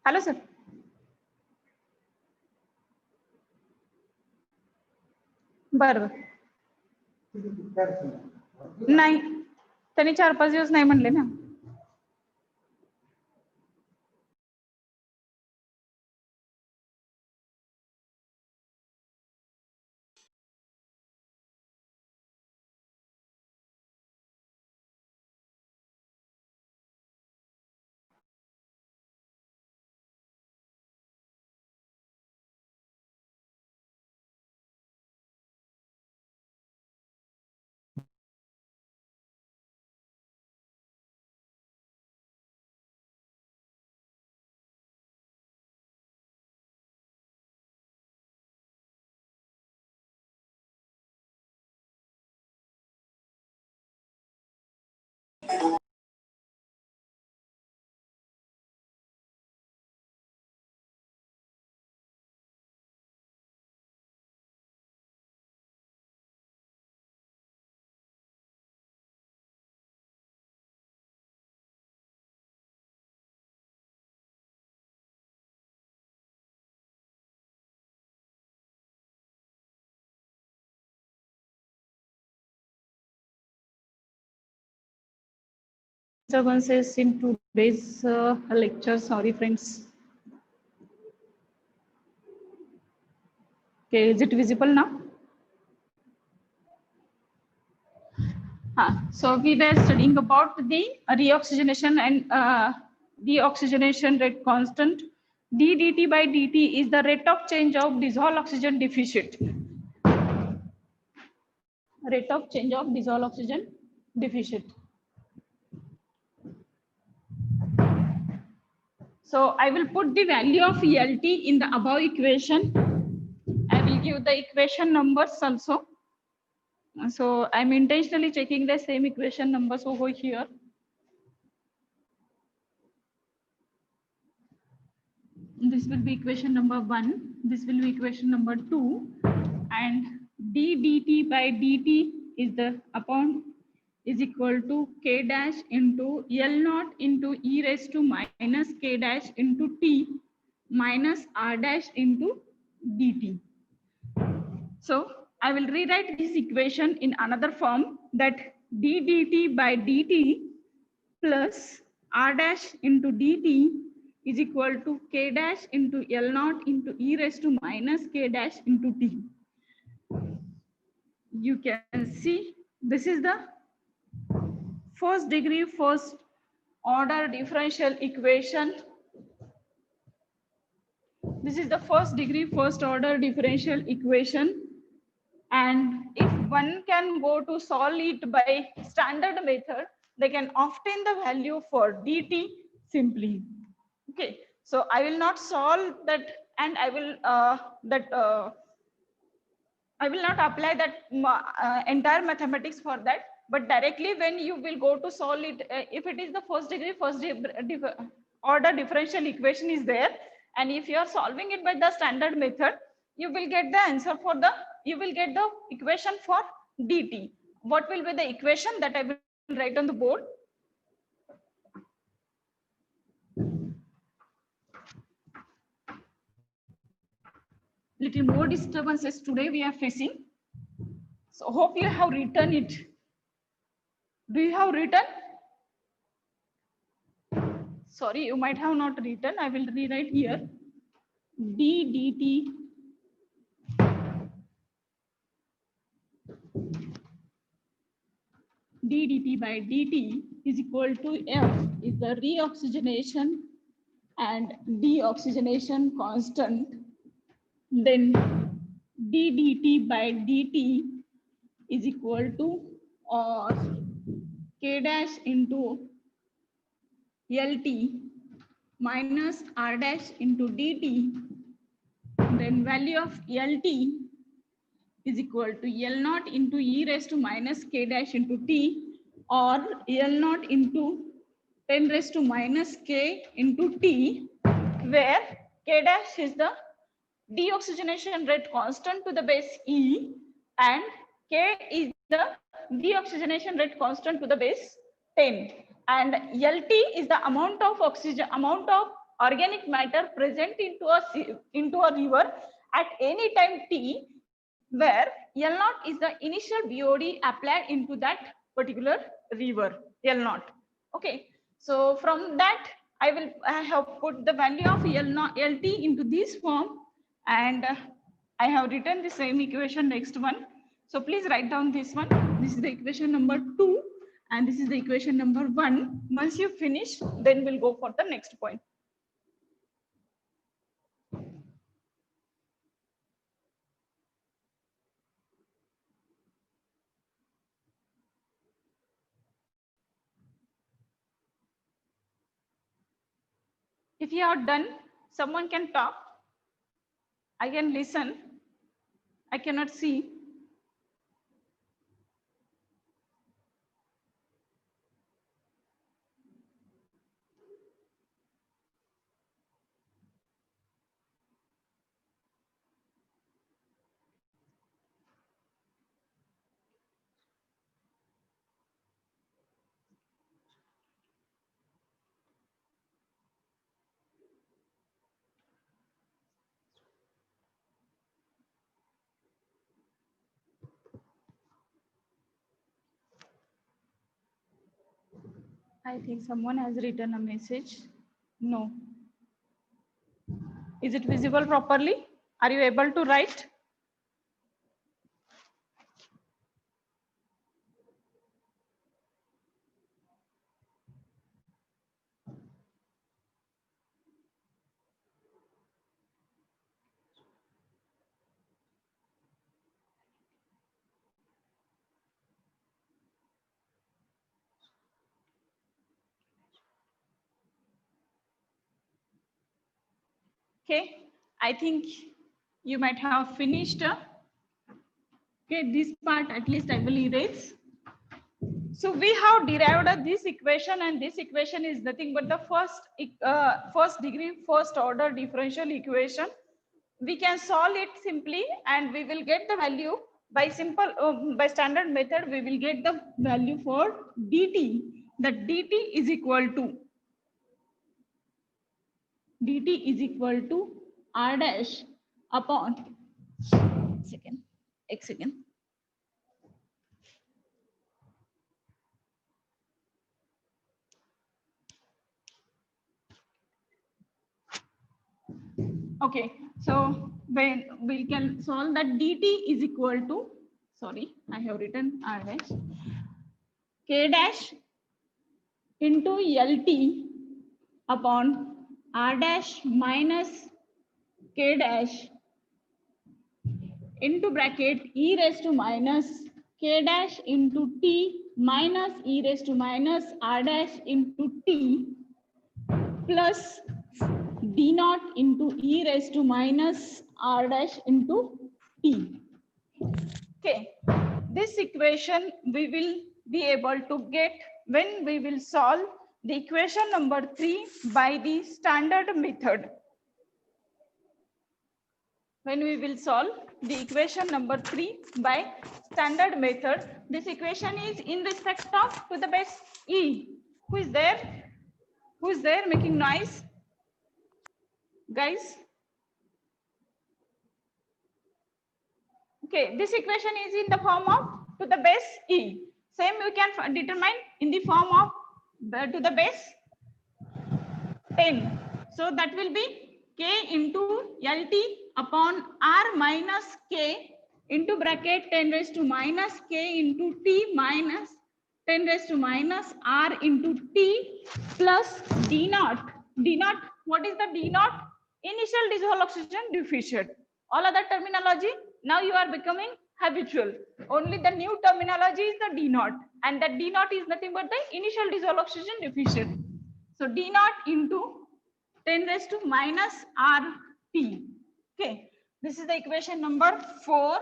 Hello sir. बरं नाही, त्यांनी 4-5 दिवस नाही म्हणले ना. Disturbances in today's lecture. Sorry, friends. Okay, is it visible now? So we were studying about the reoxygenation and deoxygenation rate constant. d dt by dt is the rate of change of dissolved oxygen deficit. Rate of change of dissolved oxygen deficit. So I will put the value of ELT in the above equation. I will give the equation numbers also. So I'm intentionally checking the same equation numbers over here. This will be equation number 1. This will be equation number 2. And d dt by dt is the upon is equal to k dash into L naught into e raised to minus k dash into t minus r dash into dt. So I will rewrite this equation in another form, that d dt by dt plus r dash into dt is equal to k dash into L naught into e raised to minus k dash into t. You can see this is the first degree first order differential equation. This is the first degree first order differential equation, and if one can go to solve it by standard method, they can obtain the value for dt simply. Okay, so I will not solve that, and I will I will not apply that entire mathematics for that, but directly when you will go to solve it, if it is the first degree first order differential equation is there, and if you are solving it by the standard method, you will get the answer for the, you will get the equation for dt. What will be the equation that I will write on the board? Little more disturbances today we are facing. So hope you have written it. Do you have written? Sorry, you might have not written. I will rewrite here. d dt d dt by dt is equal to F is the reoxygenation and deoxygenation constant. Then d dt by dt is equal to or k dash into LT minus r dash into dt. Then value of LT is equal to L naught into e raised to minus k dash into t, or L naught into 10 raised to minus k into t, where k dash is the deoxygenation rate constant to the base e, and k is the deoxygenation rate constant to the base 10. and LT is the amount of oxygen, amount of organic matter present into a river at any time t, where L0 is the initial BOD applied into that particular river L0. Okay, so from that I have put the value of L0 LT into this form, and I have written the same equation next one. So please write down this one. This is the equation number 2 and this is the equation number 1. Once you finish, then we'll go for the next point. If you are done, someone can talk. I can listen. I cannot see. I think someone has written a message. No. Is it visible properly? Are you able to write? Okay, I think you might have finished. Okay, this part at least I will erase. So we have derived this equation, and this equation is nothing but the first degree, first order differential equation. We can solve it simply, and we will get the value by by standard method. We will get the value for dt. That dt is equal to r dash upon x second. Okay, so when we can solve that dt is equal to, sorry, I have written r dash k dash into lt upon r dash minus k dash into bracket e raised to minus k dash into t minus e raised to minus r dash into t plus d naught into e raised to minus r dash into t. Okay, this equation we will be able to get when we will solve the equation number 3 by the standard method. When we will solve the equation number 3 by standard method, this equation is in respect of to the base E. Who is there? Who is there making noise? Guys? Okay, this equation is in the form of to the base E. Same you can determine in the form of to the base 10. So that will be k into LT upon r minus k into bracket 10 raised to minus k into t minus 10 raised to minus r into t plus d naught. D naught, what is the d naught? Initial dissolved oxygen deficient. All other terminology, now you are becoming habitual. Only the new terminology is the d naught, and that d naught is nothing but the initial dissolved oxygen deficient. So d naught into 10 raised to minus RT. Okay, this is the equation number 4,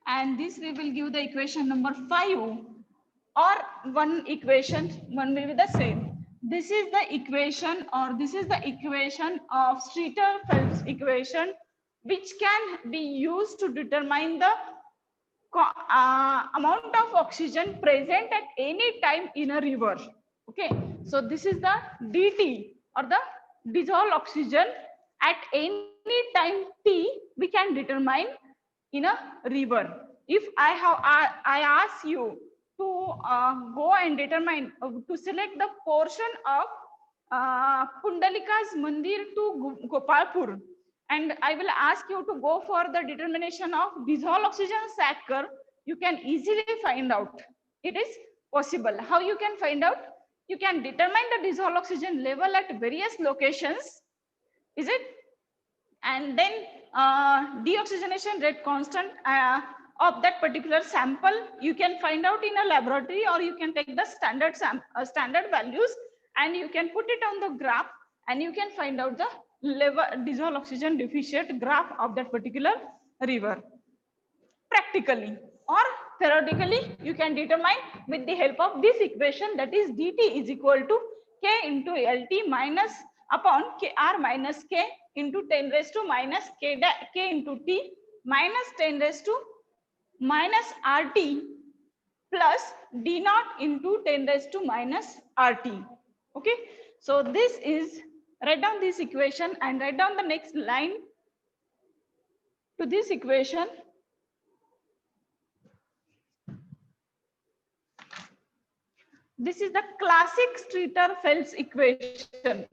and this we will give the equation number 5, or one equation, one will be the same. This is the equation, or this is the equation of Streeter-Phelps equation, which can be used to determine the amount of oxygen present at any time in a river. Okay, so this is the dt or the dissolved oxygen at any time t we can determine in a river. If I ask you to go and determine to select the portion of Pundalika's Mandir to Gopalpur, and I will ask you to go for the determination of dissolved oxygen sac curve, you can easily find out. It is possible. How you can find out? You can determine the dissolved oxygen level at various locations, is it? And then deoxygenation rate constant of that particular sample you can find out in a laboratory, or you can take the standard values and you can put it on the graph and you can find out the level dissolved oxygen deficient graph of that particular river. Practically or theoretically you can determine with the help of this equation, that is dt is equal to k into lt minus upon kr minus k into 10 raised to minus k into t minus 10 raised to minus rt plus d naught into 10 raised to minus rt. Okay, so this is, write down this equation and write down the next line to this equation. This is the classic Streeter-Fels equation.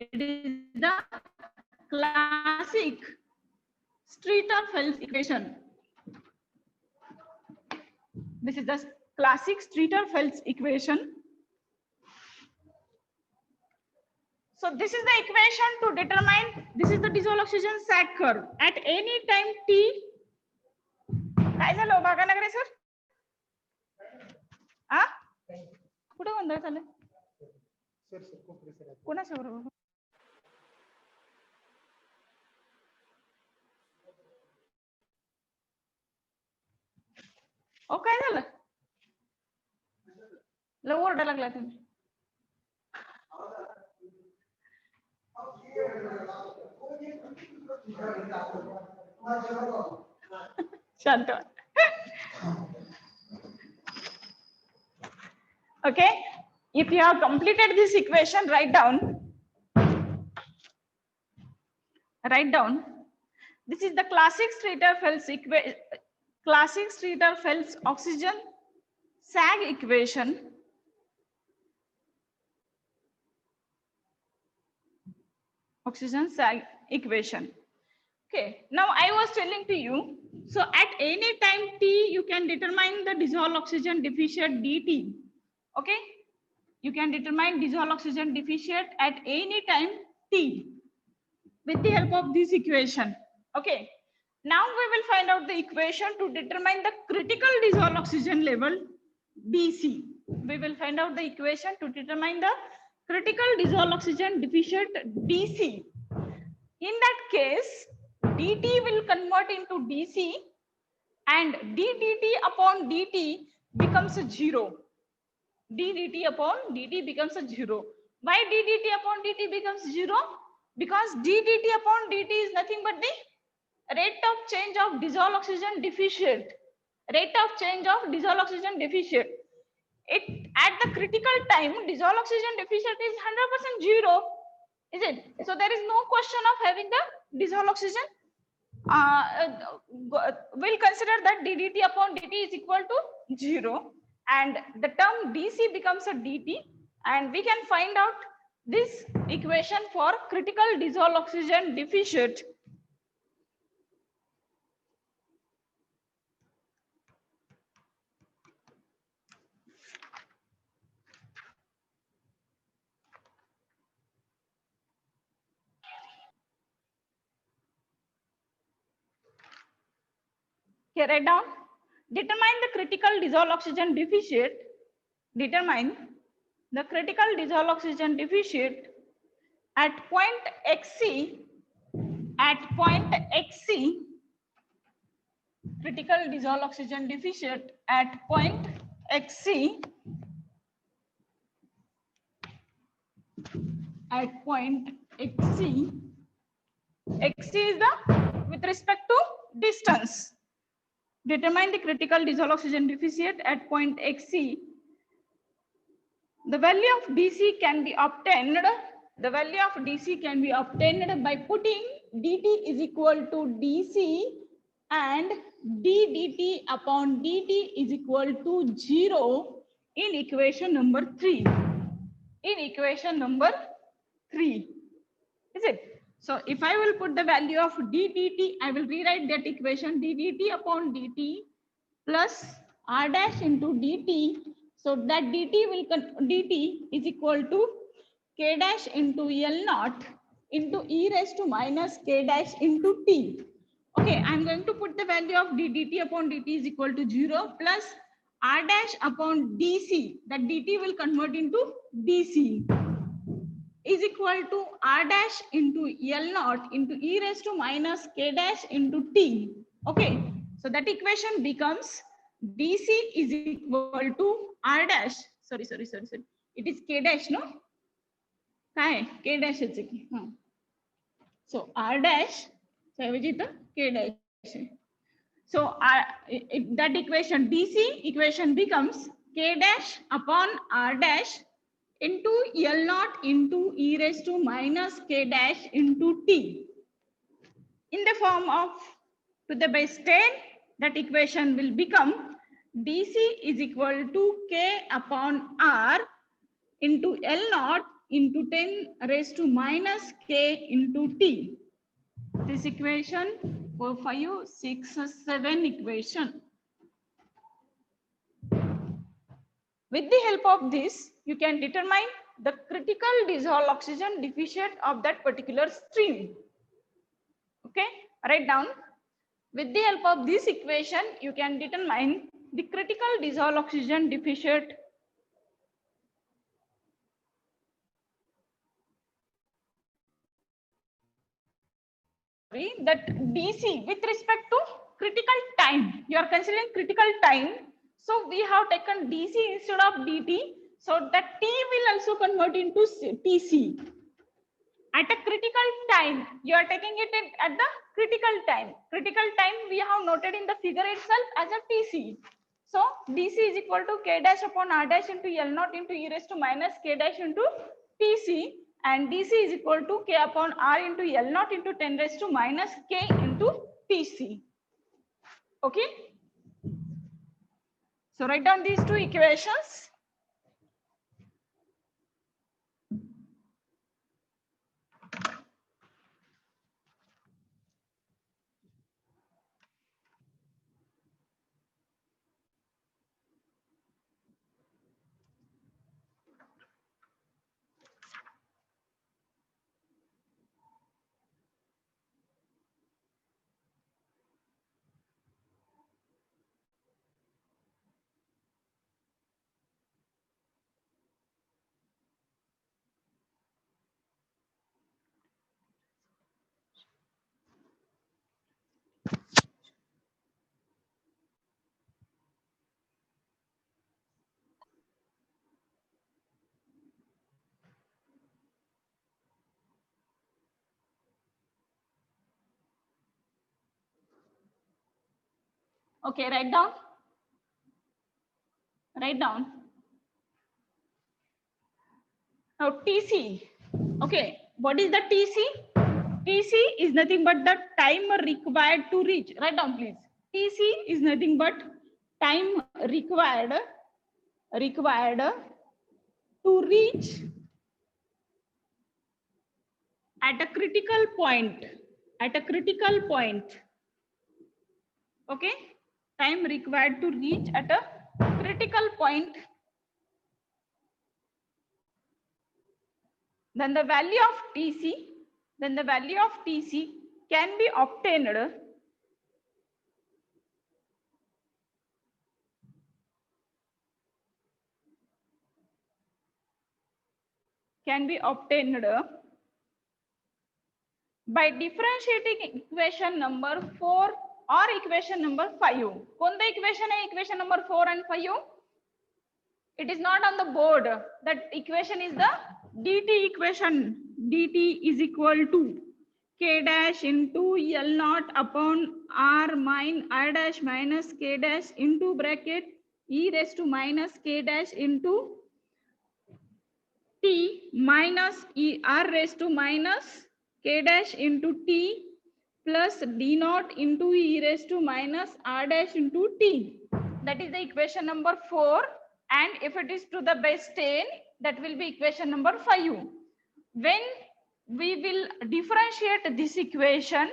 It is the classic Streeter-Fels equation. This is the classic Streeter-Fels equation. So this is the equation to determine, this is the dissolved oxygen sac curve at any time t. काय झालं बघा ना sir? आ कुठे गोंधळ झालं? कोणाच्या बरोबर? ओ काय झालं? लय ओरडा लागला तुम्ही. शांत. Okay, if you have completed this equation, write down. This is the classic Streeter-Fels equation, classic Streeter-Fels oxygen sag equation. Oxygen sag equation. Okay, now I was telling to you, so at any time t you can determine the dissolved oxygen deficient dt. Okay, you can determine dissolved oxygen deficient at any time t with the help of this equation. Okay, now we will find out the equation to determine the critical dissolved oxygen level dc. We will find out the equation to determine the critical dissolved oxygen deficient dc. In that case, dt will convert into dc and ddt upon dt becomes a 0. ddt upon dt becomes a 0. Why ddt upon dt becomes 0? Because ddt upon dt is nothing but the rate of change of dissolved oxygen deficient. Rate of change of dissolved oxygen deficient. It at the critical time, dissolved oxygen deficient is 100% 0. Is it? So there is no question of having the dissolved oxygen. We'll consider that ddt upon dt is equal to 0 and the term dc becomes a dt, and we can find out this equation for critical dissolved oxygen deficient. Here, write down. Determine the critical dissolved oxygen deficient. Determine the critical dissolved oxygen deficient at point xc. At point xc, critical dissolved oxygen deficient at point xc. At point xc. Xc is the with respect to distance. Determine the critical dissolved oxygen deficient at point xc The value of DC can be obtained. The value of DC can be obtained by putting dt is equal to dc and ddt upon dt is equal to 0 in equation number 3. In equation number 3, is it? So if I will put the value of ddt, I will rewrite that equation ddt upon dt plus r dash into dt. So that dt is equal to k dash into L naught into e raised to minus k dash into t. Okay, I'm going to put the value of ddt upon dt is equal to 0 plus r dash upon dc. That dt will convert into dc is equal to r dash into L naught into e raised to minus k dash into t. Okay, so that equation becomes dc is equal to r dash. Sorry. It is k dash, no? Hi, k dash is it? So r dash, so k dash. So that equation dc equation becomes k dash upon r dash into L naught into e raised to minus k dash into t. In the form of to the base 10, that equation will become dc is equal to k upon r into L naught into 10 raised to minus k into t. This equation 4, 5, 6, 7 equation. With the help of this, you can determine the critical dissolved oxygen deficit of that particular stream. Okay, write down. With the help of this equation, you can determine the critical dissolved oxygen deficit that DC with respect to critical time. You are considering critical time. So we have taken DC instead of DT. So that T will also convert into TC. At a critical time, you are taking it at the critical time. Critical time we have noted in the figure itself as a TC. So DC is equal to K dash upon R dash into L naught into e raised to minus K dash into TC, and DC is equal to K upon R into L naught into 10 raised to minus K into TC. Okay. So write down these two equations. Okay, write down. Write down. Now TC. Okay, what is the TC? TC is nothing but the time required to reach. Write down, please. TC is nothing but time required to reach at a critical point. At a critical point. Okay, time required to reach at a critical point. Then the value of TC can be obtained by differentiating equation number 4 or equation number 5. कोणता equation है equation number 4 and 5? It is not on the board. That equation is the dt equation. dt is equal to k dash into L naught upon r dash minus k dash into bracket e raised to minus k dash into t minus e r raised to minus k dash into t plus d naught into e raised to minus r dash into t. That is the equation number 4. And if it is to the base 10, that will be equation number 5. When we will differentiate this equation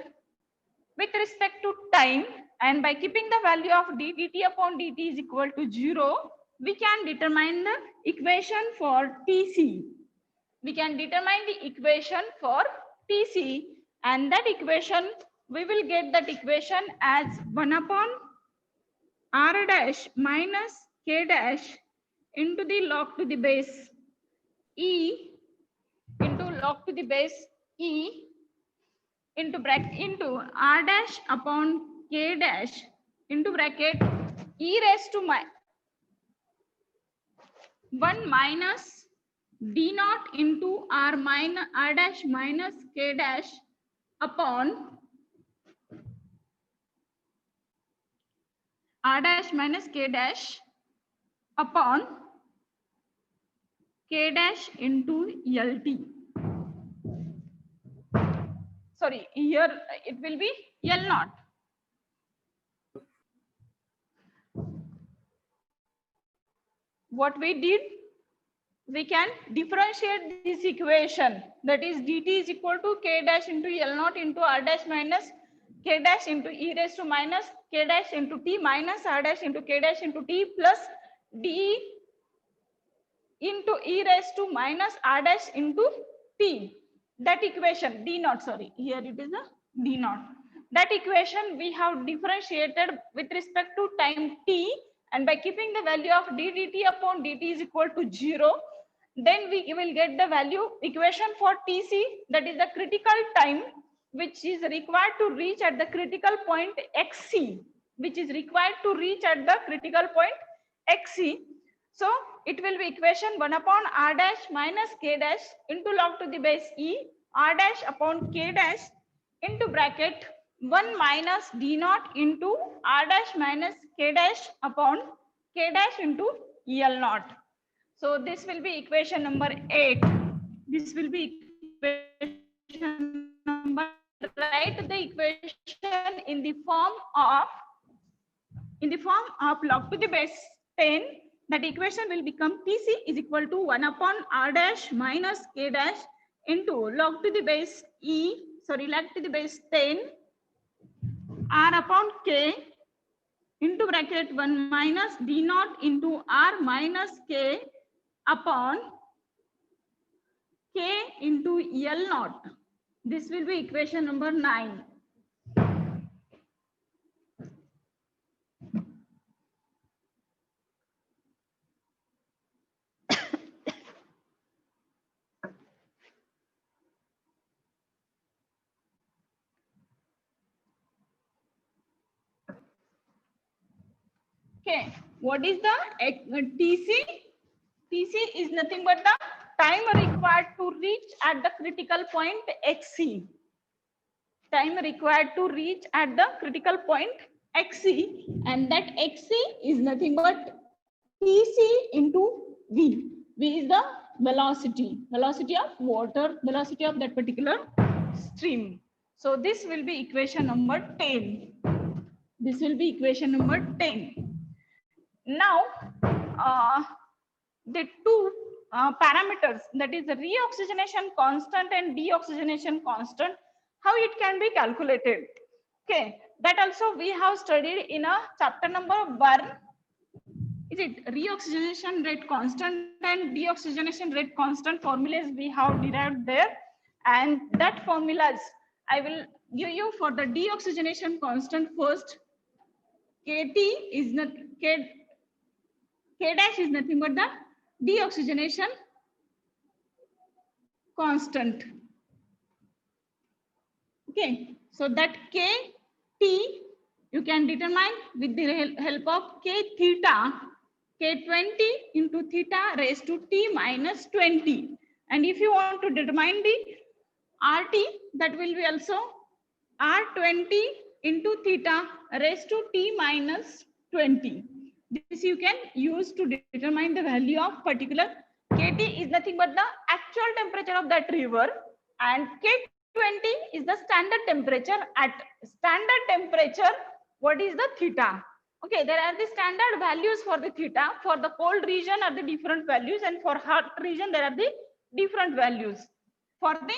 with respect to time, and by keeping the value of ddt upon dt is equal to 0, we can determine the equation for Tc. We can determine the equation for Tc, and that equation, we will get that equation as 1 upon r dash minus k dash into the log to the base e into log to the base e into bracket into r dash upon k dash into bracket e raised to 1 minus d naught into r minus r dash minus k dash upon r dash minus k dash upon k dash into LT. Sorry, here it will be L naught. What we did, we can differentiate this equation, that is dt is equal to k dash into L naught into r dash minus k dash into e raised to minus k dash into t minus r dash into k dash into t plus d into e raised to minus r dash into t. That equation d naught, sorry, here it is a d naught. That equation we have differentiated with respect to time t, and by keeping the value of ddt upon dt is equal to 0, then we will get the value equation for Tc, that is the critical time which is required to reach at the critical point xc, which is required to reach at the critical point xc. So it will be equation 1 upon r dash minus k dash into log to the base e r dash upon k dash into bracket 1 minus d naught into r dash minus k dash upon k dash into L naught. So this will be equation number 8. This will be equation number, write the equation in the form of log to the base 10. That equation will become Tc is equal to 1 upon r dash minus k dash into log to the base log to the base 10 r upon k into bracket 1 minus d naught into r minus k upon k into L naught. This will be equation number 9. Okay, what is the Tc? Tc is nothing but the time required to reach at the critical point xc. Time required to reach at the critical point xc, and that xc is nothing but Tc into v. V is the velocity of water, velocity of that particular stream. So this will be equation number 10. This will be equation number 10. Now, the two parameters, that is the reoxygenation constant and deoxygenation constant, how it can be calculated. Okay, that also we have studied in a chapter number 1. Is it reoxygenation rate constant and deoxygenation rate constant formulas we have derived there, and that formulas I will give you for the deoxygenation constant first. Kt is not K dash is nothing but the deoxygenation constant. Okay, so that Kt you can determine with the help of K theta, K20 into theta raised to T minus 20. And if you want to determine the RT, that will be also R20 into theta raised to T minus 20. This you can use to determine the value of particular KT is nothing but the actual temperature of that river, and K20 is the standard temperature. At standard temperature, what is the theta? Okay, there are the standard values for the theta. For the cold region are the different values, and for hot region there are the different values. For the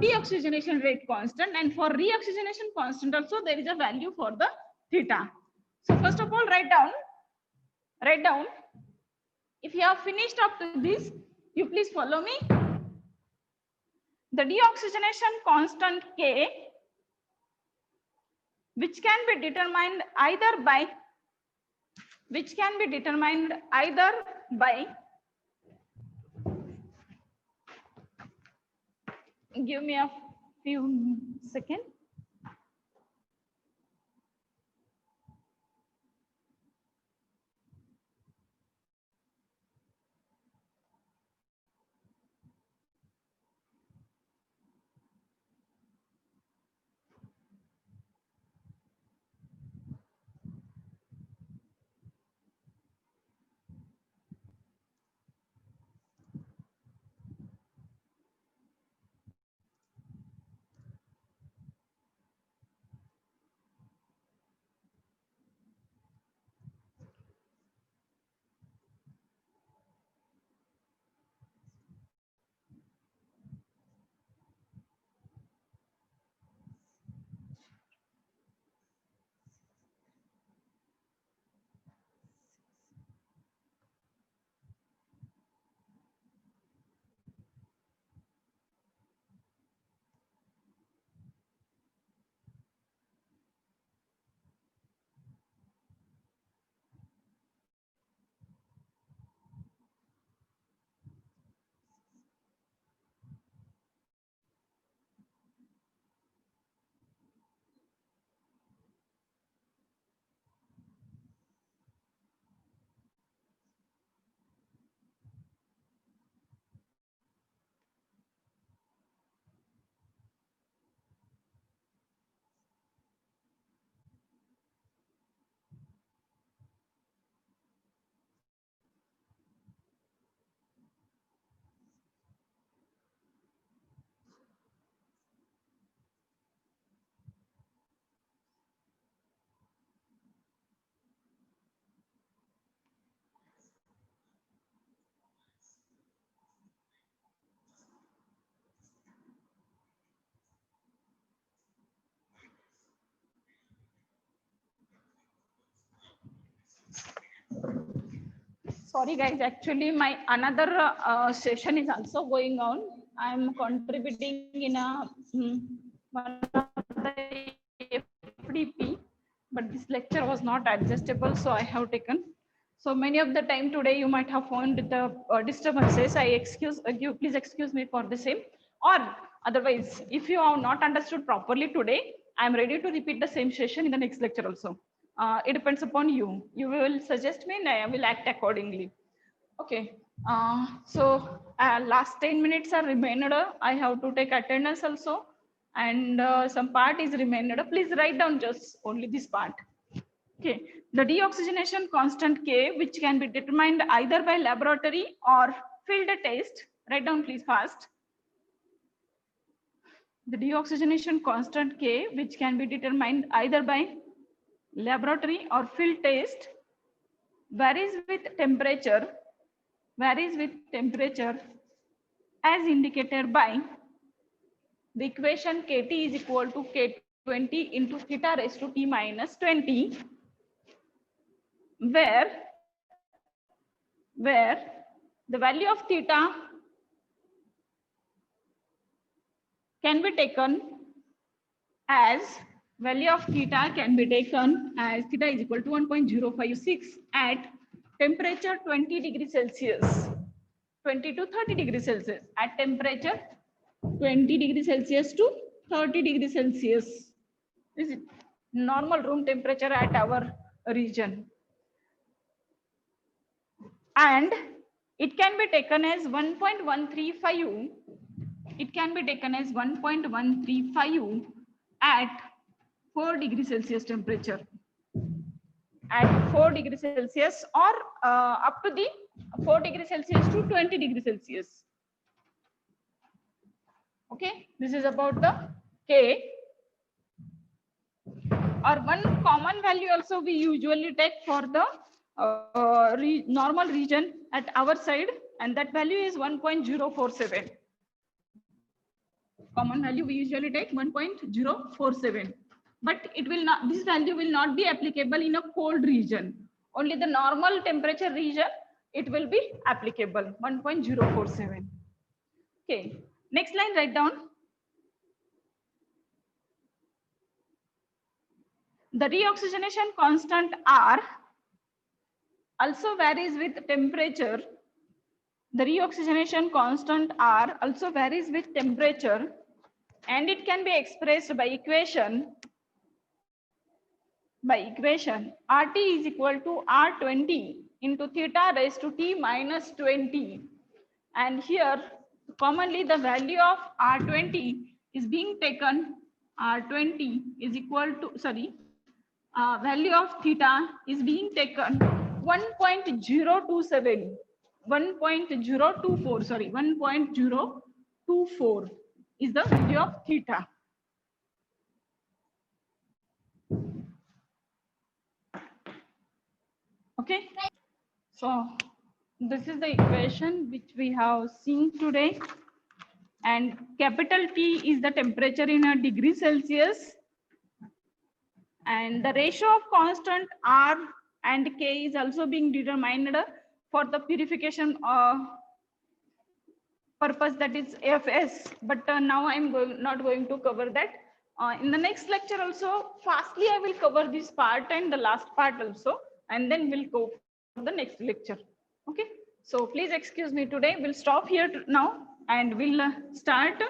deoxygenation rate constant, and for reoxygenation constant also there is a value for the theta. So first of all, write down. If you have finished up to this, you please follow me. The deoxygenation constant K, which can be determined either by give me a few seconds. Sorry guys, actually my another session is also going on. I am contributing in a one of the FDP, but this lecture was not adjustable, so I have taken. So many of the time today you might have found the disturbances. Please excuse me for the same. Or otherwise, if you have not understood properly today, I am ready to repeat the same session in the next lecture also. It depends upon you. You will suggest me and I will act accordingly. Okay. Last 10 minutes are remained. I have to take attendance also. And some part is remained. Please write down just only this part. Okay. The deoxygenation constant K, which can be determined either by laboratory or field test. Write down please fast. The deoxygenation constant K, which can be determined either by laboratory or field test, varies with temperature as indicated by the equation Kt is equal to K20 into theta raised to T minus 20, where the value of theta can be taken as theta is equal to 1.056 at temperature 20 degrees Celsius, 20 to 30 degrees Celsius, at temperature 20 degrees Celsius to 30 degrees Celsius. This is normal room temperature at our region. And it can be taken as 1.135. It can be taken as 1.135 at 4 degrees Celsius temperature. At 4 degrees Celsius or up to the 4 degrees Celsius to 20 degrees Celsius. Okay, this is about the K. Or one common value also we usually take for the normal region at our side, and that value is 1.047. Common value we usually take 1.047, but it will not, this value will not be applicable in a cold region. Only the normal temperature region it will be applicable, 1.047. Okay, next line, write down. The reoxygenation constant R also varies with temperature. The reoxygenation constant R also varies with temperature, and it can be expressed by equation. RT is equal to R20 into theta raised to T minus 20. And here commonly the value of R20 is being taken. R20 is equal to, value of theta is being taken 1.027, 1.024, 1.024 is the value of theta. Okay, so this is the equation which we have seen today, and capital T is the temperature in a degree Celsius, and the ratio of constant R and K is also being determined for the purification purpose, that is FS, but now I'm not going to cover that. In the next lecture also, fastly I will cover this part and the last part also, and then we'll go for the next lecture. Okay, so please excuse me today. We'll stop here now and we'll start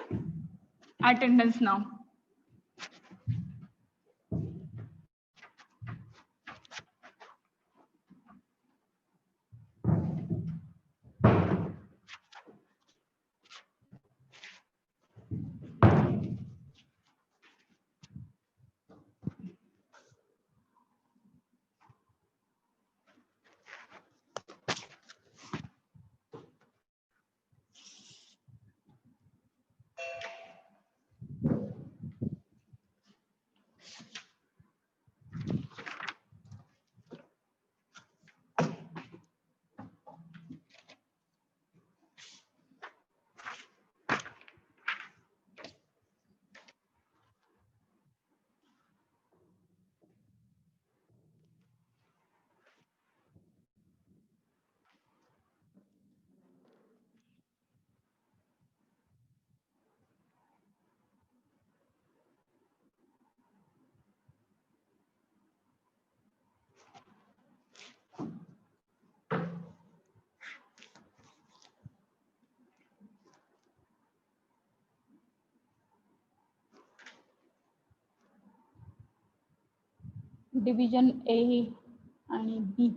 attendance now. Division A and B.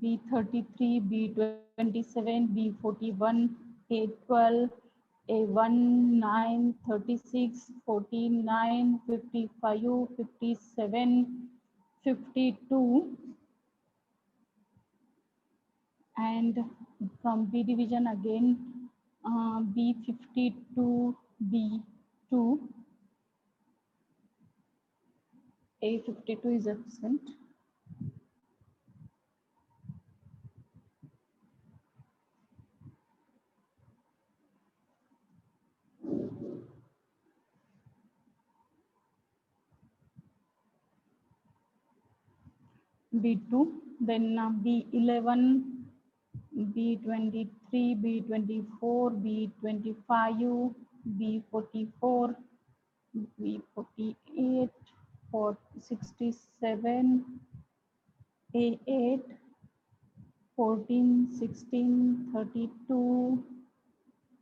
B33, B27, B41, A12, A1, 9, 36, 49, 55, 57, 52. And from B division again, B52, B2. A52 is absent. B2, then B11, B23, B24, B25, B44, B48, 67, A8, 14, 16, 32,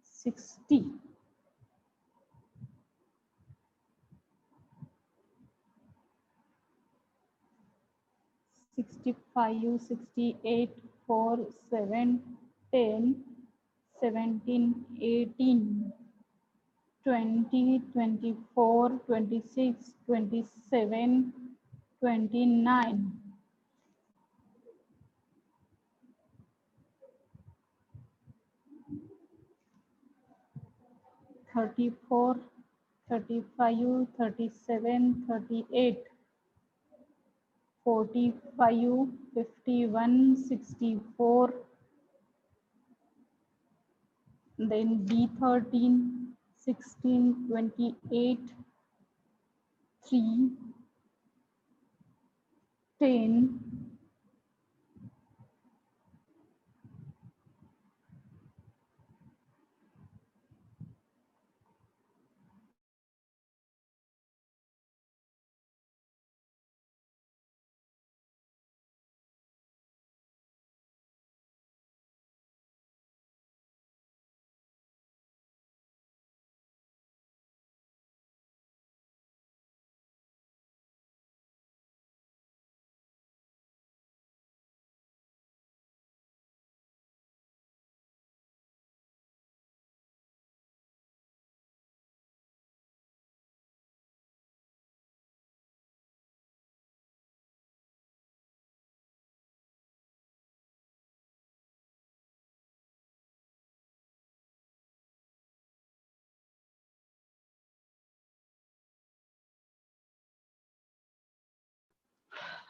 60. 65, 68, 4, 7, 10, 17, 18, 20, 24, 26, 27, 29. 34, 35, 37, 38, 45, 51, 64, then B13, 16, 28, 3, 10,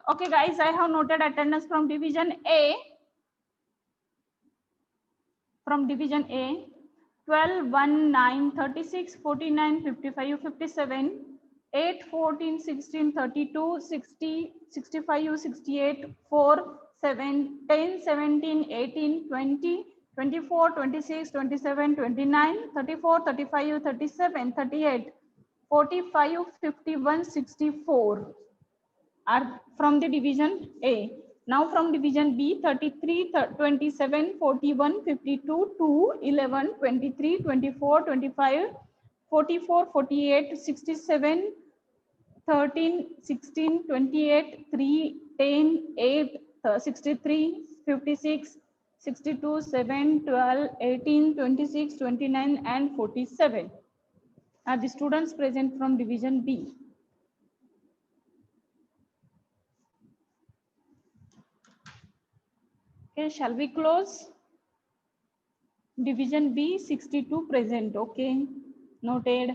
Okay, guys, I have noted attendance from division A. From division A, 12, 1, 9, 36, 49, 55, 57, 8, 14, 16, 32, 60, 65, 68, 4, 7, 10, 17, 18, 20, 24, 26, 27, 29, 34, 35, 37, 38, 45, 51, 64. Are from the division A. Now from division B, 33, 27, 41, 52, 2, 11, 23, 24, 25, 44, 48, 67, 13, 16, 28, 3, 10, 8, 63, 56, 62, 7, 12, 18, 26, 29, and 47 are the students present from division B. Okay, shall we close? Division B, 62 present. Okay, noted.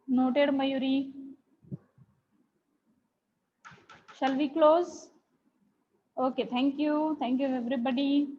Noted, Mayuri. Shall we close? Okay, thank you. Thank you, everybody.